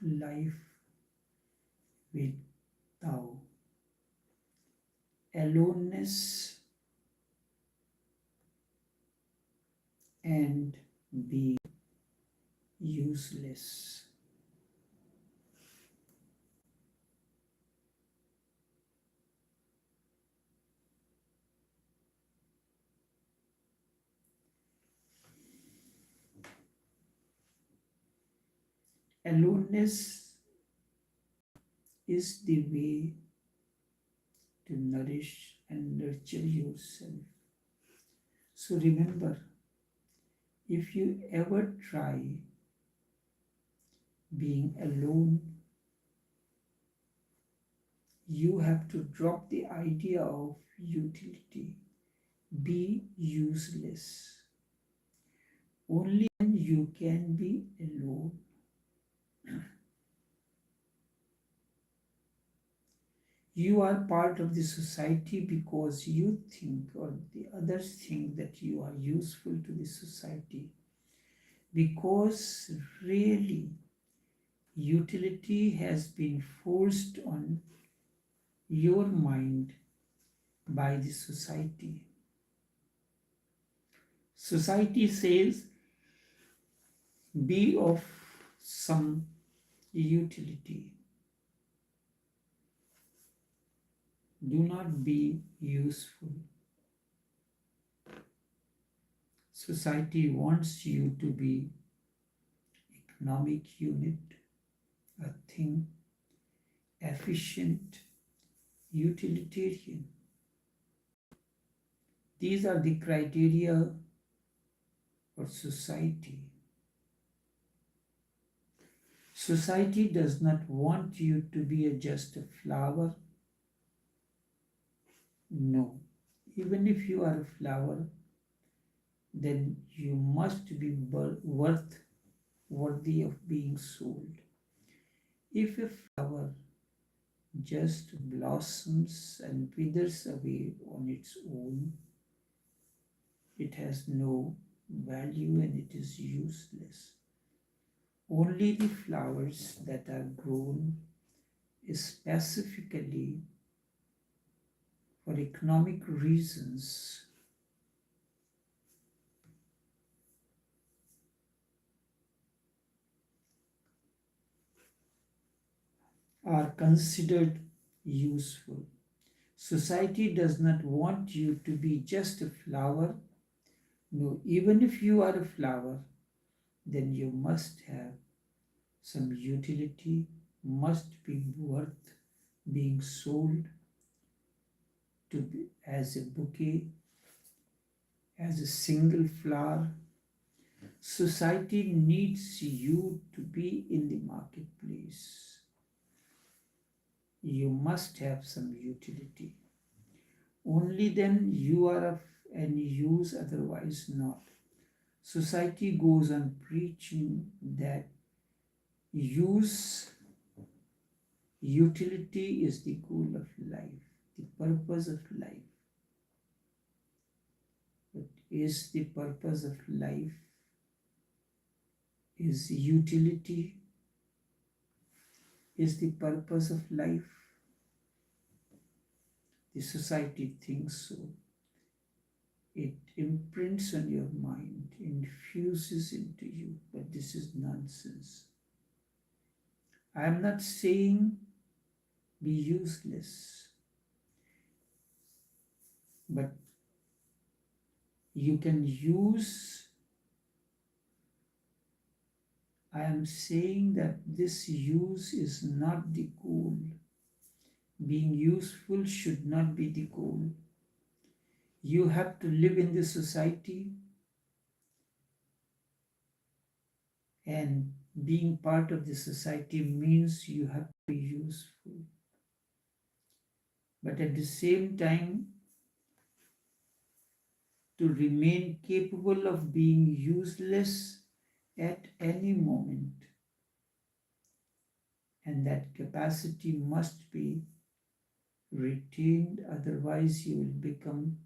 life with Tao. Aloneness and be useless. Aloneness is the way to nourish and nurture yourself. So remember, if you ever try being alone, you have to drop the idea of utility. Be useless. Only then you can be alone. You are part of the society because you think, or the others think, that you are useful to the society. Because really, utility has been forced on your mind by the society. Society says, be of some utility. Do not be useful. Society wants you to be economic unit, a thing, efficient, utilitarian. These are the criteria for society. Society does not want you to be just a flower. No. Even if you are a flower, then you must be worthy of being sold. If a flower just blossoms and withers away on its own, it has no value and it is useless. Only the flowers that are grown specifically for economic reasons are considered useful. Society does not want you to be just a flower. No, even if you are a flower, then you must have some utility, must be worth being sold to be as a bouquet, as a single flower. Society needs you to be in the marketplace. You must have some utility. Only then you are of any use, otherwise not. Society goes on preaching that utility is the goal of life, the purpose of life. But is the purpose of life, is utility, is the purpose of life? The society thinks so. It imprints on your mind, infuses into you, but this is nonsense. I am not saying be useless, but you can use. I am saying that this use is not the goal. Being useful should not be the goal. You have to live in this society, and being part of the society means you have to be useful. But at the same time, to remain capable of being useless at any moment. And that capacity must be retained, otherwise you will become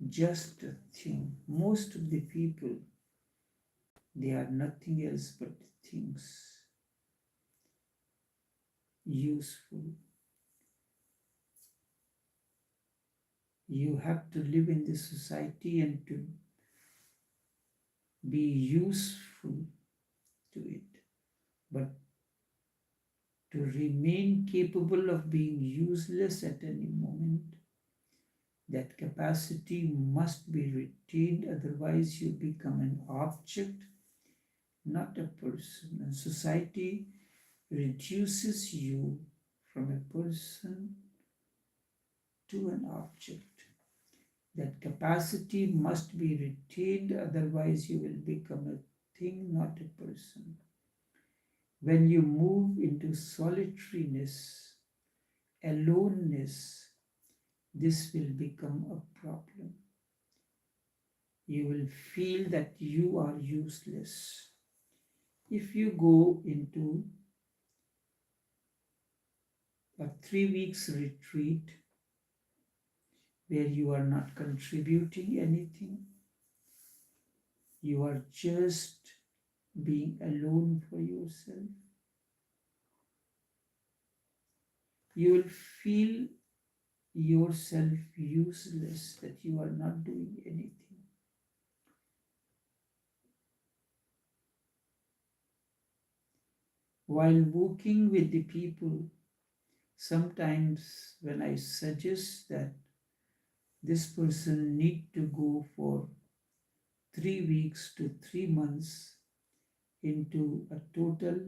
just a thing. Most of the people, they are nothing else but things. useful. You have to live in this society and to be useful to it. But to remain capable of being useless at any moment, that capacity must be retained, otherwise, you become an object, not a person. And society reduces you from a person to an object. That capacity must be retained, otherwise, you will become a thing, not a person. When you move into solitariness, aloneness, this will become a problem. You will feel that you are useless. If you go into a 3 weeks retreat where you are not contributing anything, you are just being alone for yourself, you will feel yourself useless, that you are not doing anything. While working with the people, sometimes when I suggest that this person need to go for 3 weeks to 3 months into a total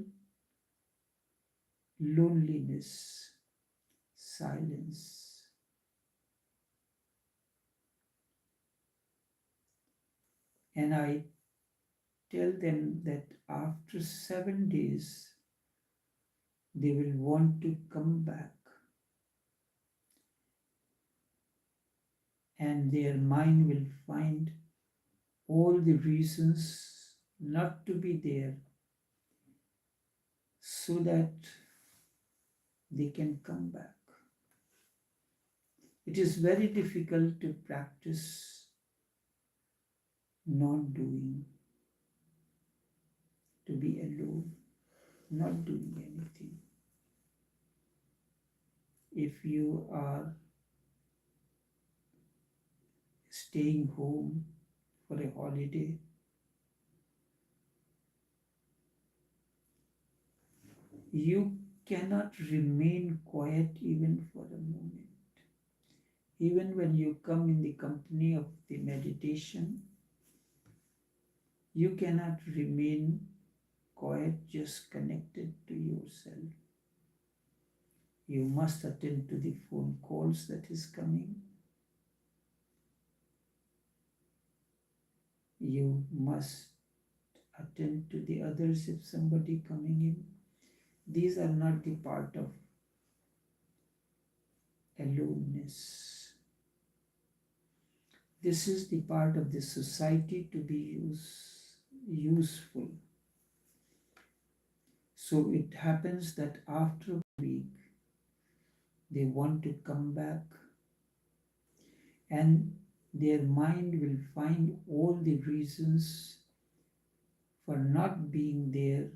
loneliness, silence. And I tell them that after 7 days, they will want to come back. And their mind will find all the reasons not to be there so that they can come back. It is very difficult to practice not doing, to be alone, not doing anything. If you are staying home for a holiday, you cannot remain quiet even for a moment. Even when you come in the company of the meditation, you cannot remain quiet, just connected to yourself. You must attend to the phone calls that is coming. You must attend to the others if somebody coming in. These are not the part of aloneness. This is the part of the society to be useful. So it happens that after a week, they want to come back, and their mind will find all the reasons for not being there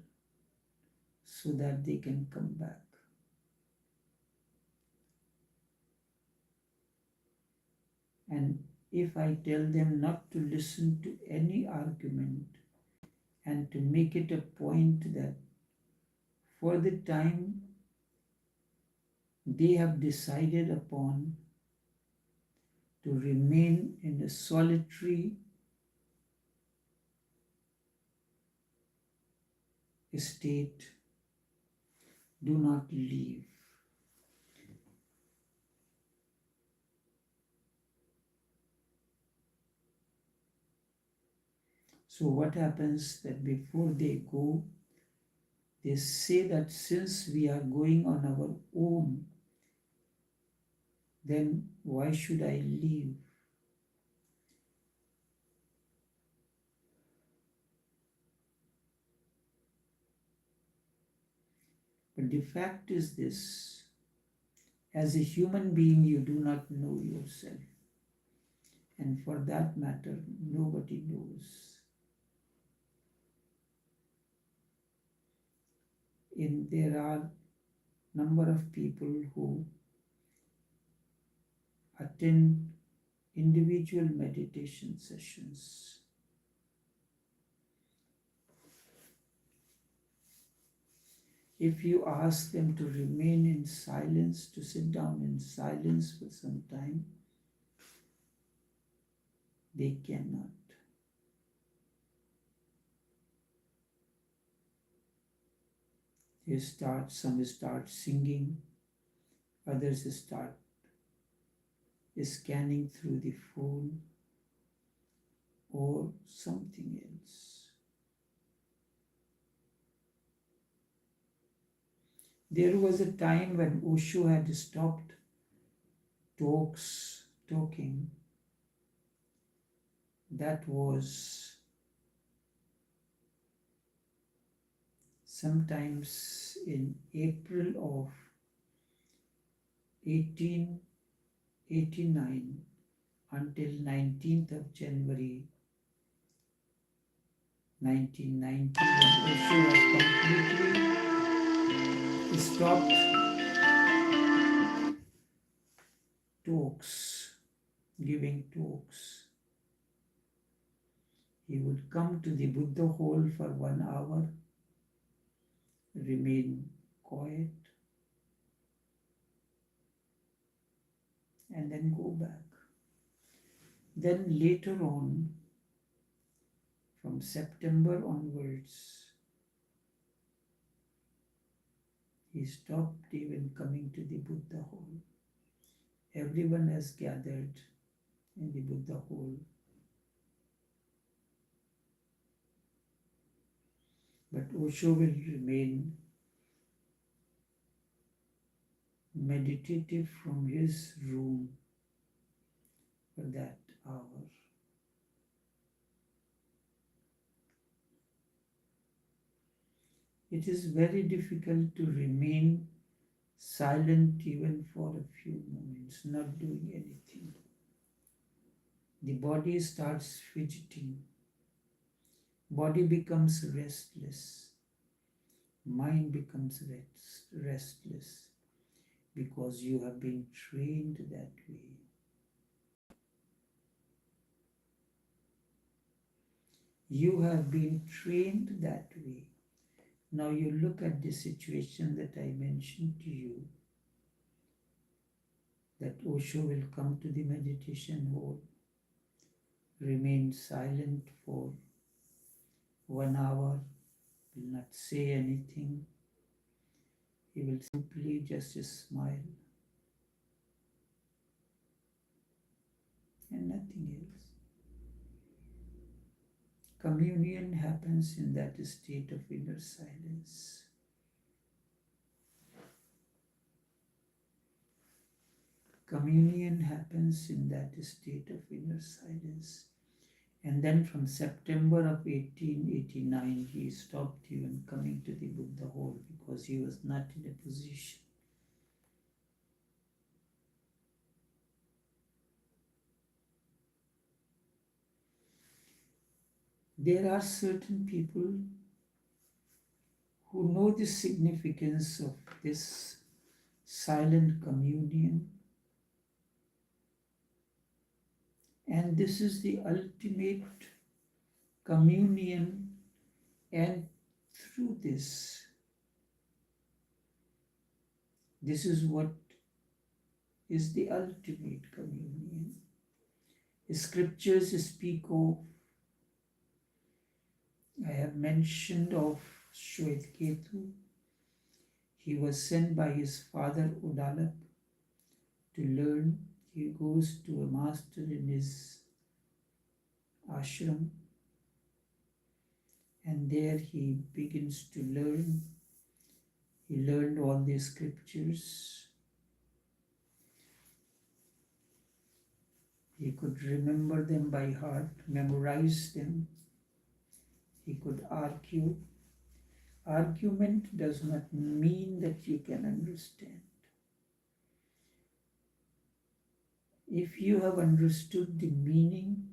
so that they can come back. And if I tell them not to listen to any argument and to make it a point that for the time they have decided upon to remain in a solitary state, do not leave. So what happens that before they go, they say that since we are going on our own, then why should I leave? But the fact is this, as a human being, you do not know yourself. And for that matter, nobody knows. There are number of people who attend individual meditation sessions. If you ask them to remain in silence, to sit down in silence for some time, they cannot. Some start singing, others start scanning through the phone or something else. There was a time when Osho had stopped talking. That was sometimes in April of 1889 until 19th of January 1990, when Osho had completely stopped giving talks. He would come to the Buddha hall for 1 hour, remain quiet, and then go back. Then later on, from September onwards, he stopped even coming to the Buddha hall. Everyone has gathered in the Buddha hall. But Osho will remain meditative from his room for that hour. It is very difficult to remain silent even for a few moments, not doing anything. The body starts fidgeting. Body becomes restless. Mind becomes restless because you have been trained that way. You have been trained that way. Now you look at the situation that I mentioned to you, that Osho will come to the meditation hall, remain silent for 1 hour, will not say anything. He will simply just smile and nothing else. Communion happens in that state of inner silence. Communion happens in that state of inner silence. And then from September of 1889, he stopped even coming to the Buddha hall because he was not in a position. There are certain people who know the significance of this silent communion, and this is the ultimate communion, and through this is what is the ultimate communion. Scriptures speak of, I have mentioned of Shwetketu. He was sent by his father Udalak to learn. He goes to a master in his ashram, and there he begins to learn. He learned all the scriptures. He could remember them by heart, memorize them. He could argue. Argument does not mean that you can understand. If you have understood the meaning,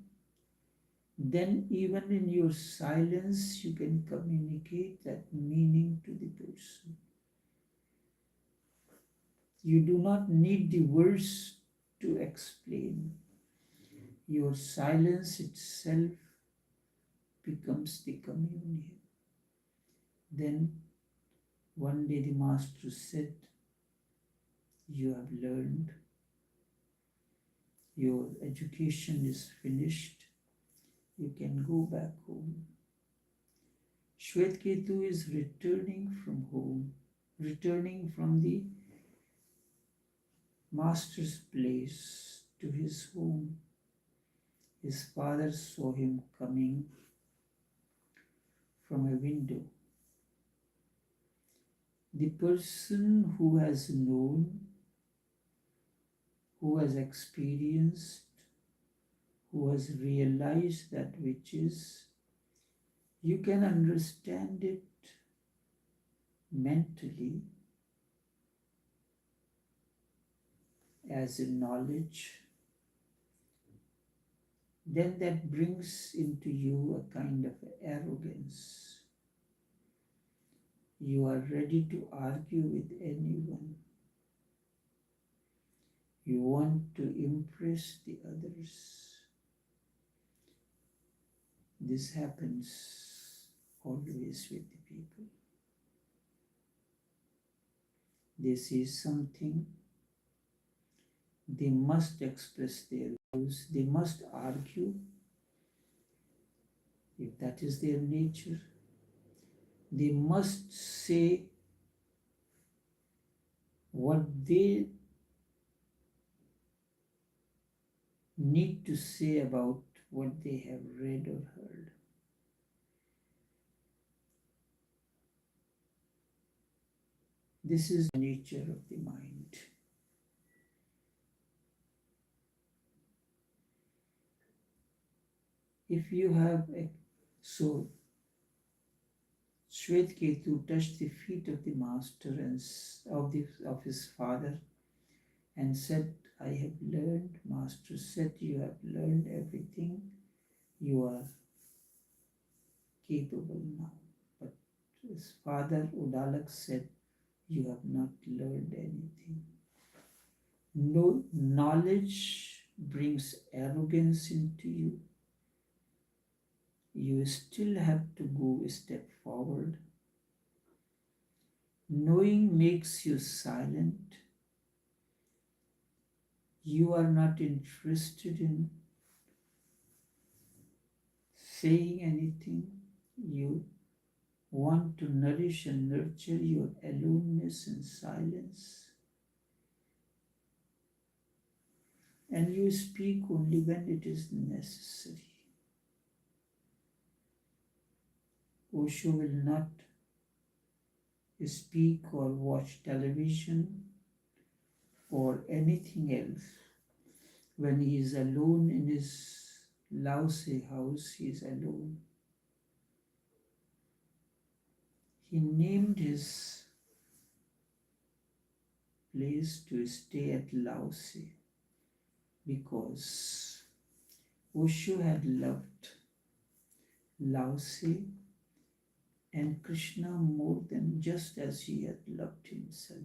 then even in your silence you can communicate that meaning to the person. You do not need the words to explain. Your silence itself becomes the communion. Then one day the Master said, "You have learned, your education is finished, you can go back home." Shwetketu is returning from home, returning from the Master's place to his home. His father saw him coming from a window. The person who has known, who has experienced, who has realized that which is, you can understand it mentally as a knowledge, then that brings into you a kind of arrogance. You are ready to argue with anyone. You want to impress the others. This happens always with the people. They see something, they must express their views, they must argue. If that is their nature, they must say what they need to say about what they have read or heard. This is the nature of the mind. If you have so Shwetketu touched the feet of the master and of his father and said, "I have learned." Master said, "You have learned everything. You are capable now." But his father Udalak said, "You have not learned anything." No knowledge brings arrogance into you. You still have to go a step forward. Knowing makes you silent. You are not interested in saying anything. You want to nourish and nurture your aloneness and silence. And you speak only when it is necessary. Osho will not speak or watch television or anything else. When he is alone in his Laos house, he is alone. He named his place to stay at Laos because Osho had loved Laos and Krishna more than just as he had loved himself.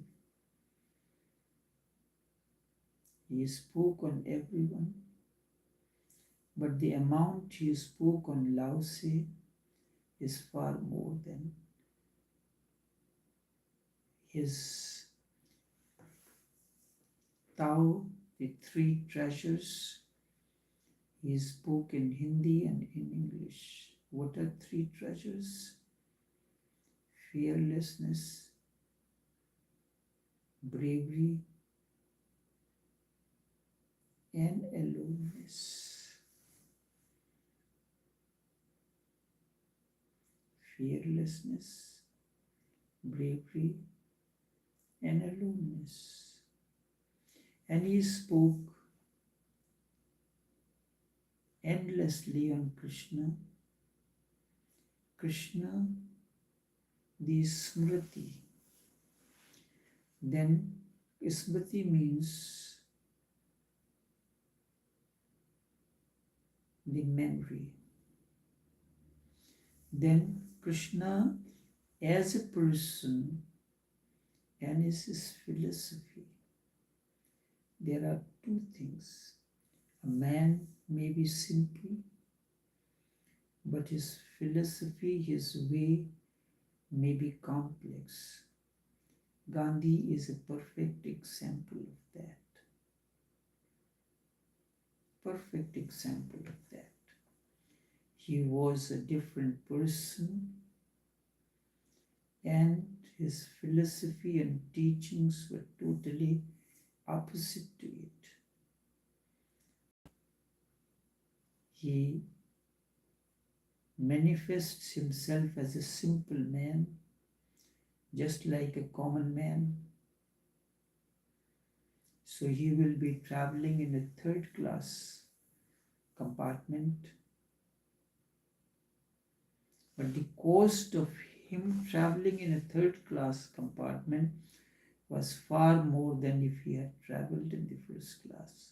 He spoke on everyone, but the amount he spoke on Laos is far more than his Tao, the three treasures. He spoke in Hindi and in English. What are three treasures? Fearlessness, bravery, and aloneness. Fearlessness, bravery, and aloneness. And he spoke endlessly on Krishna. Krishna, the Smriti. Then Smriti means the memory. Then Krishna as a person and his philosophy. there are two things. A man may be simple, but his philosophy, his way may be complex. Gandhi is a perfect example of that. Perfect example of that. He was a different person, and his philosophy and teachings were totally opposite to it. He manifests himself as a simple man, just like a common man. So he will be traveling in a third class compartment. But the cost of him traveling in a third class compartment was far more than if he had traveled in the first class.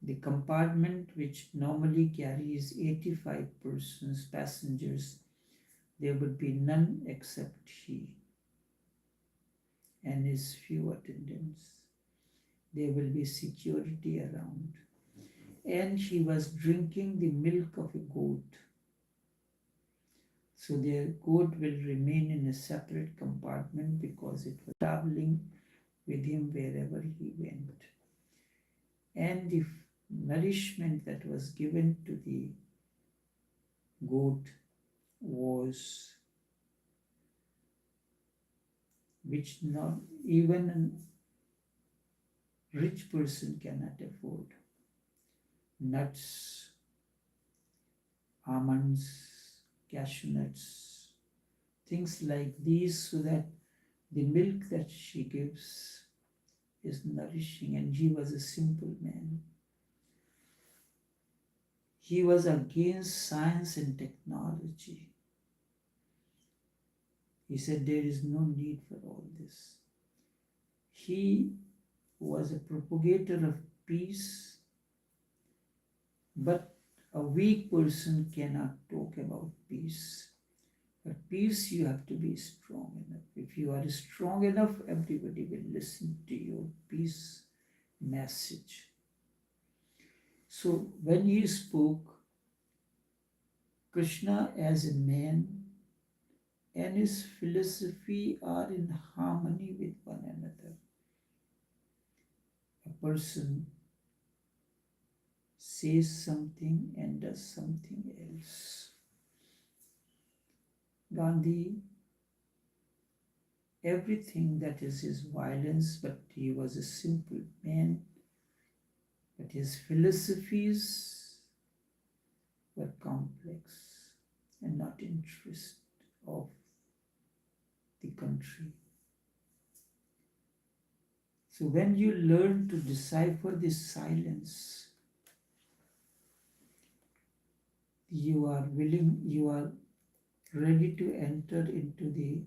The compartment, which normally carries 85 passengers, there would be none except he and his few attendants. There will be security around. And he was drinking the milk of a goat. So the goat will remain in a separate compartment because it was traveling with him wherever he went. And the nourishment that was given to the goat was which not even a rich person cannot afford. Nuts, almonds, cashew nuts, things like these, so that the milk that she gives is nourishing. And he was a simple man. He was against science and technology. He said there is no need for all this. He was a propagator of peace, but a weak person cannot talk about peace. But peace, you have to be strong enough. If you are strong enough, everybody will listen to your peace message. So when he spoke, Krishna as a man and his philosophy are in harmony with one another. A person says something and does something else. Gandhi, everything that is his violence, but he was a simple man, but his philosophies were complex and not interest of the country. So when you learn to decipher this silence, you are willing, you are ready to enter into the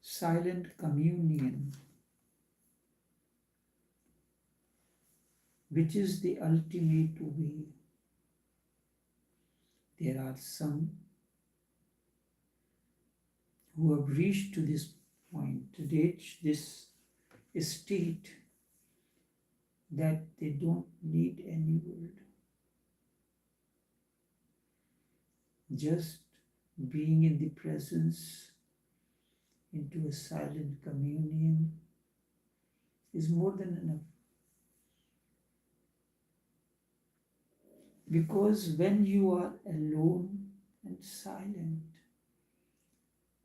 silent communion, which is the ultimate way. There are some who have reached to this point, to reach this state that they don't need any word. Just being in the presence into a silent communion is more than enough. Because when you are alone and silent,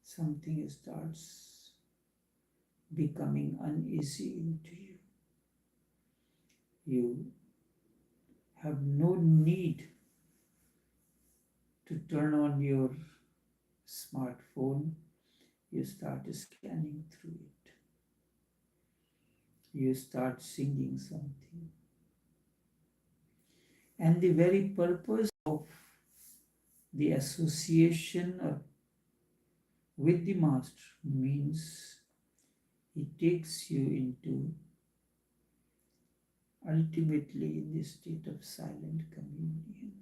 something starts becoming uneasy into you. You have no need to turn on your smartphone. You start scanning through it. You start singing something. And the very purpose of the association with the Master means he takes you into ultimately in the state of silent communion.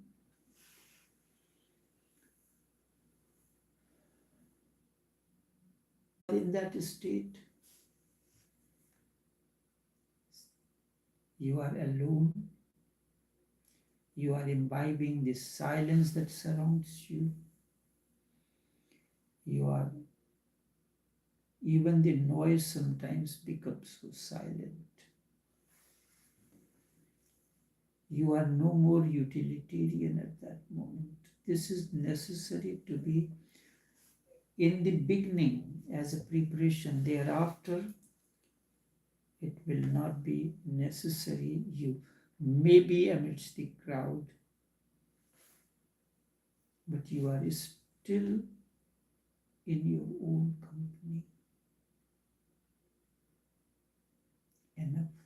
In that state, You are alone. You are imbibing the silence that surrounds you. You are, even the noise sometimes becomes so silent. You are no more utilitarian at that moment. This is necessary to be in the beginning as a preparation. Thereafter, it will not be necessary. You may be amidst the crowd, but you are still in your own company. Enough.